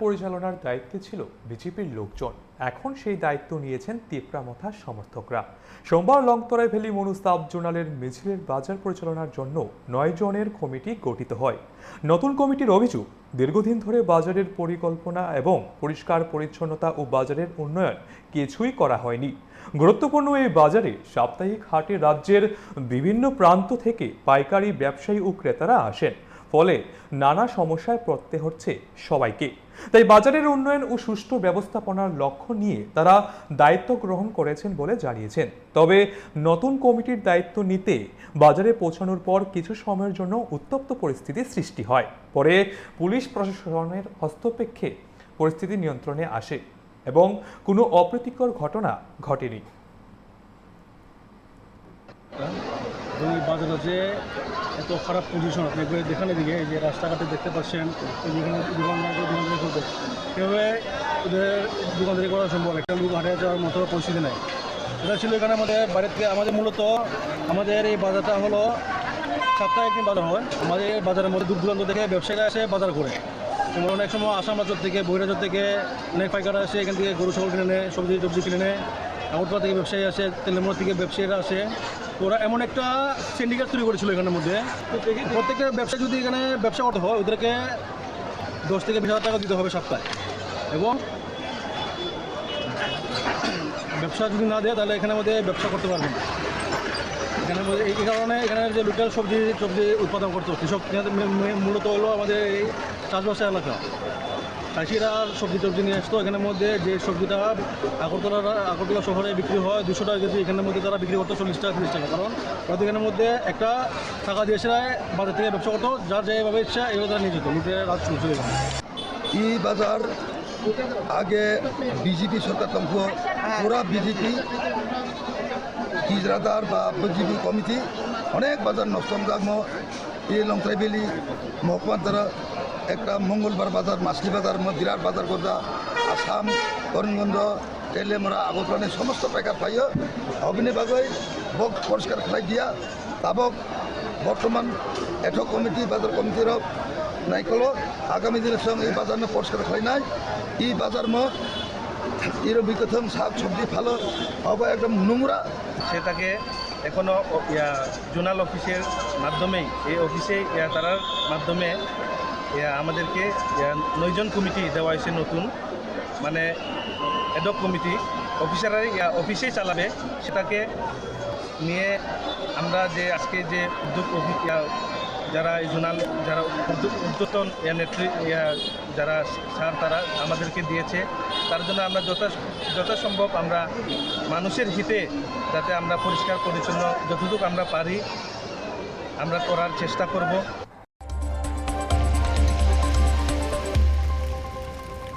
পরিচালনার দায়িত্বে ছিল বিজেপির লোকজন। এখন সেই দায়িত্ব নিয়েছেন তিপ্রামথার সমর্থকরা। সোমবার লংতরায় ভ্যালি মনু সাব জোনালের মিছিলের বাজার পরিচালনার জন্য 9 জনের কমিটি গঠিত হয়। নতুন কমিটির অভিযোগ, দীর্ঘদিন ধরে বাজারের পরিকল্পনা এবং পরিষ্কার পরিচ্ছন্নতা ও বাজারের উন্নয়ন কিছুই করা হয়নি। গুরুত্বপূর্ণ এই বাজারে সাপ্তাহিক হাটে রাজ্যের বিভিন্ন প্রান্ত থেকে পাইকারি ব্যবসায়ী ও ক্রেতারা আসেন, ফলে নানা সমস্যায় পড়তে হচ্ছে সবাইকে। তাই বাজারের উন্নয়ন ও সুষ্ঠু ব্যবস্থাপনার লক্ষ্য নিয়ে তারা দায়িত্ব গ্রহণ করেছেন বলে জানিয়েছেন। তবে নতুন কমিটির দায়িত্ব নিতে বাজারে পৌঁছানোর পর কিছু সময়ের জন্য উত্তপ্ত পরিস্থিতির সৃষ্টি হয়। পরে পুলিশ প্রশাসনের হস্তক্ষেপে পরিস্থিতি নিয়ন্ত্রণে আসে এবং কোনো অপ্রীতিকর ঘটনা ঘটেনি। বাজারে যে এত খারাপ পজিশন, আপনি যেখানে দিকে যে রাস্তাঘাটে দেখতে পাচ্ছেন, যেখানে দোকানদারি করবে সেভাবে ওদের দোকানদারি করা সম্ভব। একটা লোক হাটে যাওয়ার মতো পরিস্থিতি নেই। এটা ছিল এখানে আমাদের বাইরে থেকে। আমাদের মূলত আমাদের এই বাজারটা হলো সপ্তাহে একদিন বাজার হয়। আমাদের বাজারের মধ্যে দূর দূরান্ত থেকে ব্যবসায়ীরা এসে বাজার করে। যেমন অনেক সময় আসাম বাজার থেকে, বহিরাজ্য থেকে অনেক পাইকাররা আসে, এখান থেকে গরু ছাগল কিনে নেয়, সবজি কিনে নেয়। আগরতলা থেকে ব্যবসায়ী আসে, তেলেমুড়া থেকে ব্যবসায়ীরা আসে। তো ওরা এমন একটা সিন্ডিকেট তৈরি করেছিল এখানের মধ্যে। প্রত্যেকটা ব্যবসা যদি এখানে ব্যবসা করতে হয়, ওদেরকে 10 থেকে 20 হাজার টাকা দিতে হবে সপ্তাহে। এবং ব্যবসা যদি না দেয় তাহলে এখানের মধ্যে ব্যবসা করতে পারবে না। এখানের মধ্যে এই কারণে এখানে যে লোকাল সবজি উৎপাদন করতো কৃষক, মূলত হলো আমাদের এই চাষবাসের এলাকা। চাষিরা সবজি নিয়ে আসতো। এখানের মধ্যে যে সবজিটা আগরতলা শহরে বিক্রি হয় 200 টাকা কেজি, এখানের মধ্যে তারা বিক্রি করতো 40 টাকা 30 টাকা। কারণ ওরা এখানের মধ্যে একটা টাকা দিয়ে এসে বাজার থেকে ব্যবসা করতো, যার যেভাবে ইচ্ছা এভাবে তারা নিয়ে যেত। লুটে রাত চলছে। এই বাজার আগে বিজেপি সরকার তঙ্ক পুরা বিজেপি ইজরাদার বা বিজেপি কমিটি অনেক বাজার নষ্ট এই লংতরাই ভ্যালি মহকুমার দ্বারা একটা মঙ্গলবার বাজার, মাছলি বাজার, মদিরার বাজার করদা, আসাম, করিমগঞ্জ, তেলেমুড়া, আগরতলা সমস্ত পাইকার পাইও অগ্নি বাগৈ বক পরিষ্কার খাই দিয়া তাবক বর্তমান এঠ কমিটি বাজার কমিটির নাইকল আগামী দিনের সঙ্গে এই বাজার পরিষ্কার খাই নাই। এই বাজার এর বিকথম শাক সবজি ভালো হবে একদম নোংরা। সেটাকে এখনও জোনাল অফিসের মাধ্যমেই, এই অফিসে তারার মাধ্যমে আমাদেরকে 9 জন কমিটি দেওয়া হয়েছে নতুন, মানে অ্যাডক কমিটি অফিসাররাই অফিসেই চালাবে। সেটাকে নিয়ে আমরা যে আজকে যে উদ্যোগ যারা এই জোনাল যারা ঊর্ধ্বতন নেত্রী যারা স্যার তারা আমাদেরকে দিয়েছে, তার জন্য আমরা যথাসম্ভব আমরা মানুষের হিতে যাতে আমরা পরিষ্কার পরিচ্ছন্ন যতটুকু আমরা পারি আমরা করার চেষ্টা করব।